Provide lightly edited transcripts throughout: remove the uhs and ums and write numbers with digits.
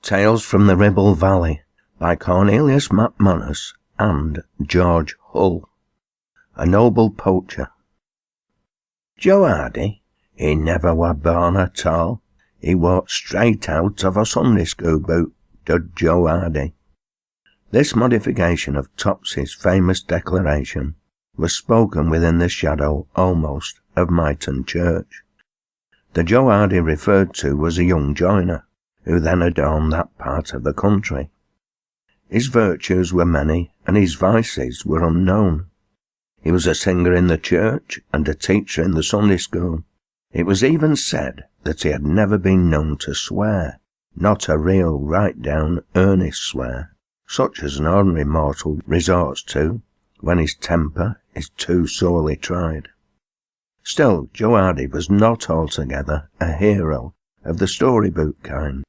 Tales from the Ribble Valley by Cornelius MacManus and George Hull. A Noble Poacher. Joe Hardy, he never were born at all. He walked straight out of a Sunday school boot, did Joe Hardy. This modification of Topsy's famous declaration was spoken within the shadow, almost, of Myton Church. The Joe Hardy referred to was a young joiner, who then adorned that part of the country. His virtues were many, and his vices were unknown. He was a singer in the church and a teacher in the Sunday school. It was even said that he had never been known to swear, not a real, right-down, earnest swear, such as an ordinary mortal resorts to when his temper is too sorely tried. Still, Joe Hardy was not altogether a hero of the storybook kind.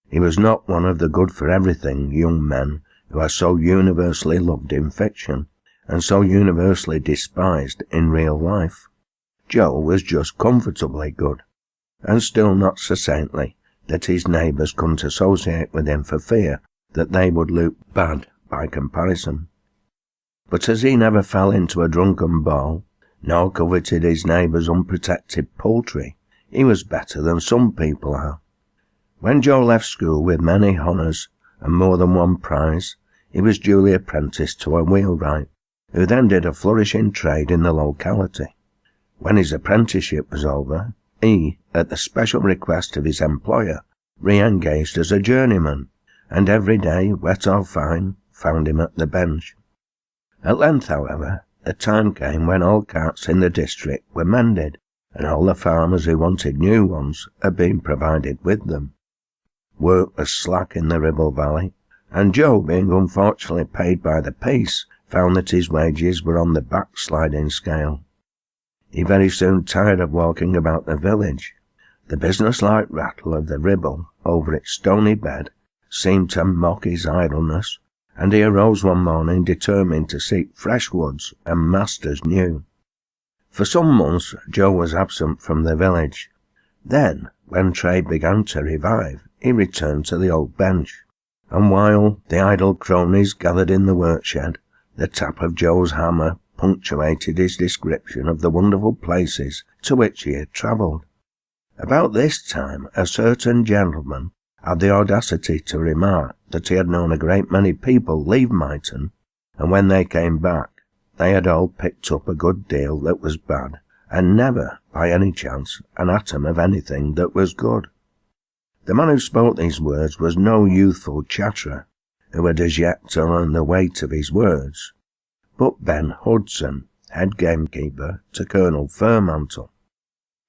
He was not one of the good-for-everything young men who are so universally loved in fiction, and so universally despised in real life. Joe was just comfortably good, and still not so saintly that his neighbours couldn't associate with him for fear that they would look bad by comparison. But as he never fell into a drunken ball, nor coveted his neighbours' unprotected poultry, he was better than some people are. When Joe left school with many honours and more than one prize, he was duly apprenticed to a wheelwright, who then did a flourishing trade in the locality. When his apprenticeship was over, he, at the special request of his employer, re-engaged as a journeyman, and every day, wet or fine, found him at the bench. At length, however, the time came when all carts in the district were mended, and all the farmers who wanted new ones had been provided with them. Work was slack in the Ribble Valley, and Joe, being unfortunately paid by the piece, found that his wages were on the backsliding scale. He very soon tired of walking about the village. The business-like rattle of the Ribble over its stony bed seemed to mock his idleness, and he arose one morning determined to seek fresh woods and masters new. For some months Joe was absent from the village. Then, when trade began to revive, he returned to the old bench, and while the idle cronies gathered in the workshed, the tap of Joe's hammer punctuated his description of the wonderful places to which he had travelled. About this time a certain gentleman had the audacity to remark that he had known a great many people leave Myton, and when they came back, they had all picked up a good deal that was bad, and never, by any chance, an atom of anything that was good. The man who spoke these words was no youthful chatterer, who had as yet to learn the weight of his words, but Ben Hudson, head gamekeeper to Colonel Fairmantle.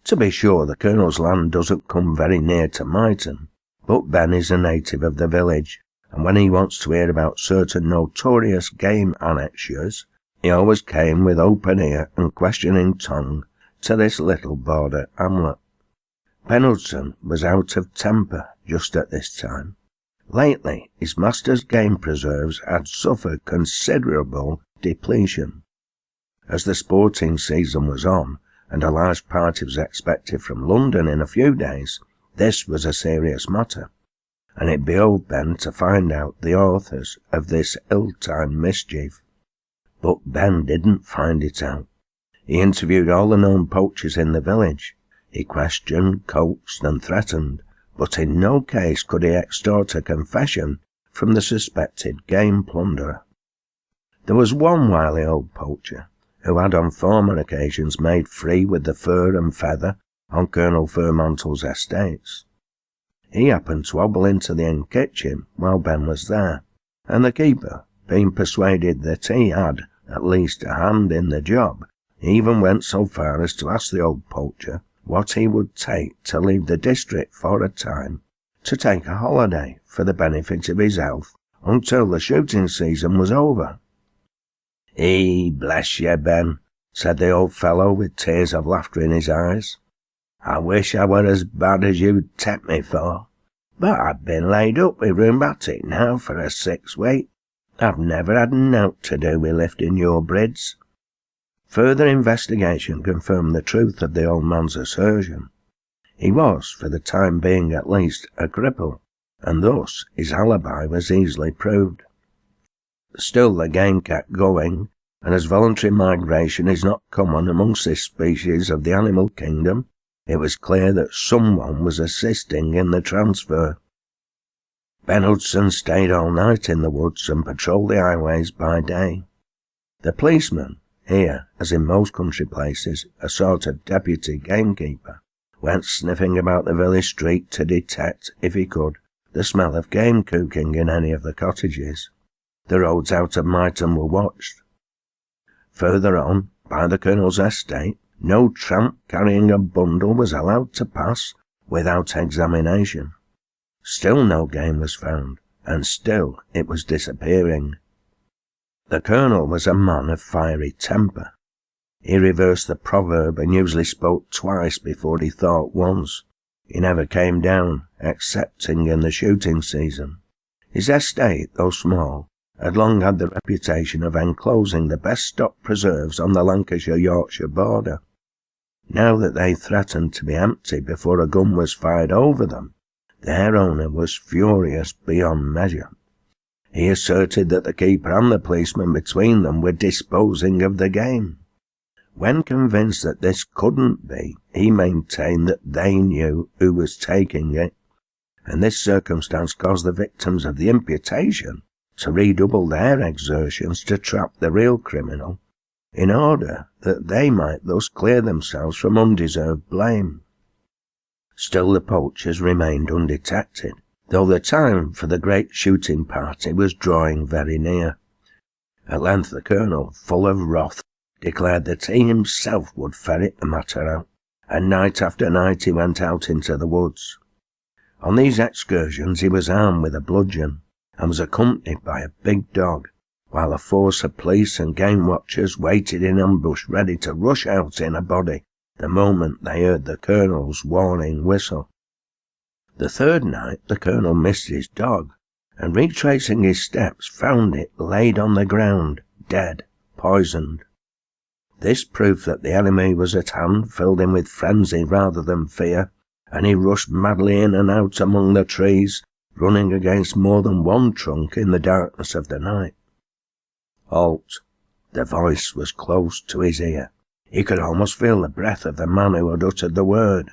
To be sure, the Colonel's land doesn't come very near to Myton, but Ben is a native of the village, and when he wants to hear about certain notorious game annexures, he always came with open ear and questioning tongue to this little border hamlet. Ben Hudson was out of temper just at this time. Lately, his master's game preserves had suffered considerable depletion. As the sporting season was on, and a large party was expected from London in a few days, this was a serious matter, and it behoved Ben to find out the authors of this ill-timed mischief. But Ben didn't find it out. He interviewed all the known poachers in the village. He questioned, coaxed, and threatened, but in no case could he extort a confession from the suspected game plunderer. There was one wily old poacher, who had on former occasions made free with the fur and feather on Colonel Fairmantle's estates. He happened to hobble into the inn kitchen while Ben was there, and the keeper, being persuaded that he had at least a hand in the job, even went so far as to ask the old poacher what he would take to leave the district for a time, to take a holiday for the benefit of his health until the shooting season was over. Bless you, Ben," said the old fellow with tears of laughter in his eyes. "I wish I were as bad as you'd take me for, but I've been laid up with rheumatic now for a 6 week. I've never had nowt to do with lifting your brids." Further investigation confirmed the truth of the old man's assertion. He was, for the time being at least, a cripple, and thus his alibi was easily proved. Still the game kept going, and as voluntary migration is not common amongst this species of the animal kingdom, it was clear that someone was assisting in the transfer. Ben Hudson stayed all night in the woods and patrolled the highways by day. The policeman, here, as in most country places, a sort of deputy gamekeeper, went sniffing about the village street to detect, if he could, the smell of game cooking in any of the cottages. The roads out of Myton were watched. Further on, by the Colonel's estate, no tramp carrying a bundle was allowed to pass without examination. Still no game was found, and still it was disappearing. The Colonel was a man of fiery temper. He reversed the proverb and usually spoke twice before he thought once. He never came down, excepting in the shooting season. His estate, though small, had long had the reputation of enclosing the best stock preserves on the Lancashire-Yorkshire border. Now that they threatened to be empty before a gun was fired over them, their owner was furious beyond measure. He asserted that the keeper and the policeman between them were disposing of the game. When convinced that this couldn't be, he maintained that they knew who was taking it, and this circumstance caused the victims of the imputation to redouble their exertions to trap the real criminal, in order that they might thus clear themselves from undeserved blame. Still the poachers remained undetected, though the time for the great shooting party was drawing very near. At length the Colonel, full of wrath, declared that he himself would ferret the matter out, and night after night he went out into the woods. On these excursions he was armed with a bludgeon, and was accompanied by a big dog, while a force of police and game watchers waited in ambush ready to rush out in a body the moment they heard the Colonel's warning whistle. The third night the Colonel missed his dog, and retracing his steps found it laid on the ground, dead, poisoned. This proof that the enemy was at hand filled him with frenzy rather than fear, and he rushed madly in and out among the trees, running against more than one trunk in the darkness of the night. Halt! The voice was close to his ear. He could almost feel the breath of the man who had uttered the word.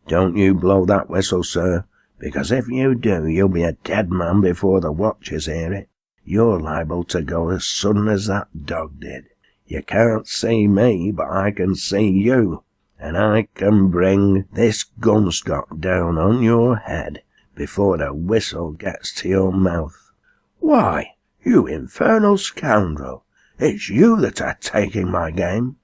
Don't you blow that whistle, sir, because if you do, you'll be a dead man before the watchers hear it. You're liable to go as sudden as that dog did. You can't see me, but I can see you, and I can bring this gunstock down on your head before the whistle gets to your mouth. Why, you infernal scoundrel, it's you that are taking my game.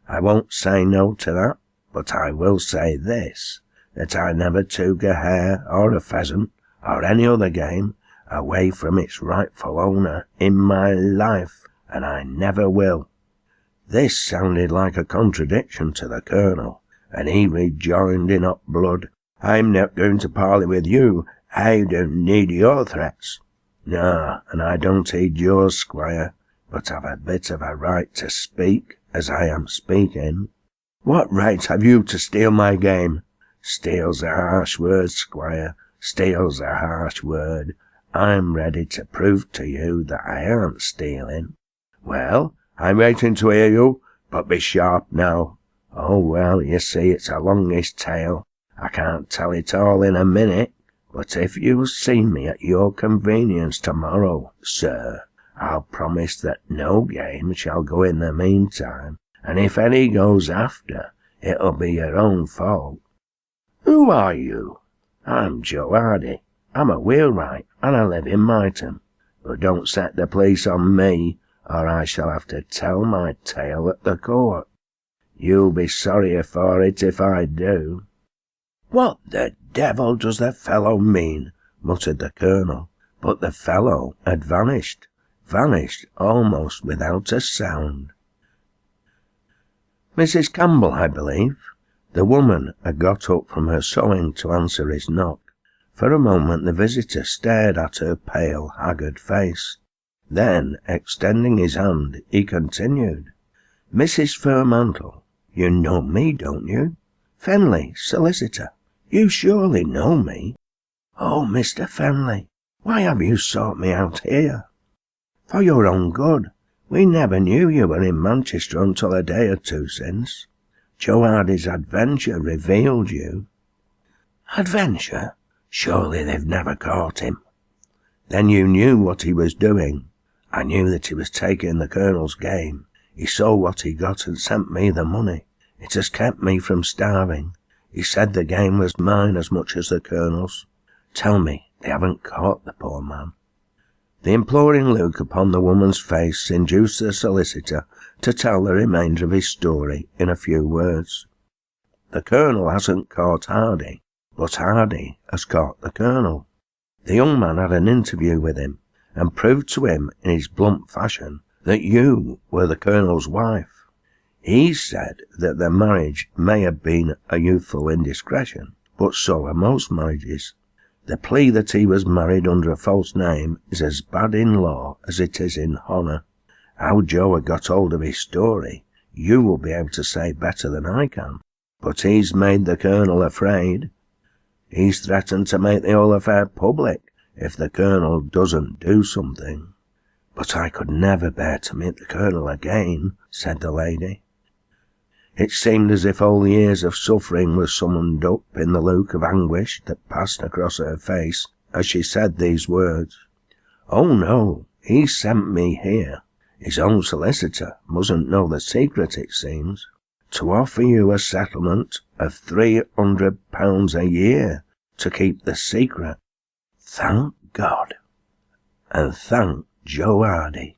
I won't say no to that, but I will say this, that I never took a hare or a pheasant or any other game away from its rightful owner in my life, and I never will. This sounded like a contradiction to the Colonel, and he rejoined in hot blood, I'm not going to parley with you. I don't need your threats. No, and I don't heed yours, squire, but I've a bit of a right to speak as I am speaking. What right have you to steal my game? Steal's a harsh word, squire, steal's a harsh word. I'm ready to prove to you that I aren't stealing. Well, I'm waiting to hear you, but be sharp now. Oh, well, you see, it's a longish tale. I can't tell it all in a minute, but if you'll see me at your convenience tomorrow, sir, I'll promise that no game shall go in the meantime, and if any goes after, it'll be your own fault. Who are you? I'm Joe Hardy. I'm a wheelwright, and I live in Myton. But don't set the police on me, or I shall have to tell my tale at the court. You'll be sorrier for it if I do. What the devil does the fellow mean? Muttered the Colonel, but the fellow had vanished almost without a sound. Mrs. Campbell, I believe. The woman had got up from her sewing to answer his knock. For a moment the visitor stared at her pale, haggard face. Then, extending his hand, he continued, Mrs. Furmantle, you know me, don't you? Fenley, solicitor. You surely know me. "Oh, Mr. Fenley, why have you sought me out here?" "For your own good. We never knew you were in Manchester until a day or two since. Joe Hardy's adventure revealed you." "Adventure? Surely they've never caught him." "Then you knew what he was doing." "I knew that he was taking the Colonel's game. He saw what he got and sent me the money. It has kept me from starving. He said the game was mine as much as the Colonel's. Tell me they haven't caught the poor man." The imploring look upon the woman's face induced the solicitor to tell the remainder of his story in a few words. "The Colonel hasn't caught Hardy, but Hardy has caught the Colonel. The young man had an interview with him, and proved to him in his blunt fashion that you were the Colonel's wife. He said that their marriage may have been a youthful indiscretion, but so are most marriages. The plea that he was married under a false name is as bad in law as it is in honour. How Joe had got hold of his story, you will be able to say better than I can. But he's made the Colonel afraid. He's threatened to make the whole affair public if the Colonel doesn't do something." "But I could never bear to meet the Colonel again," said the lady. It seemed as if all the years of suffering were summoned up in the look of anguish that passed across her face as she said these words. "Oh no, he sent me here. His own solicitor mustn't know the secret, it seems, to offer you a settlement of £300 a year to keep the secret. Thank God, and thank Joe Hardy."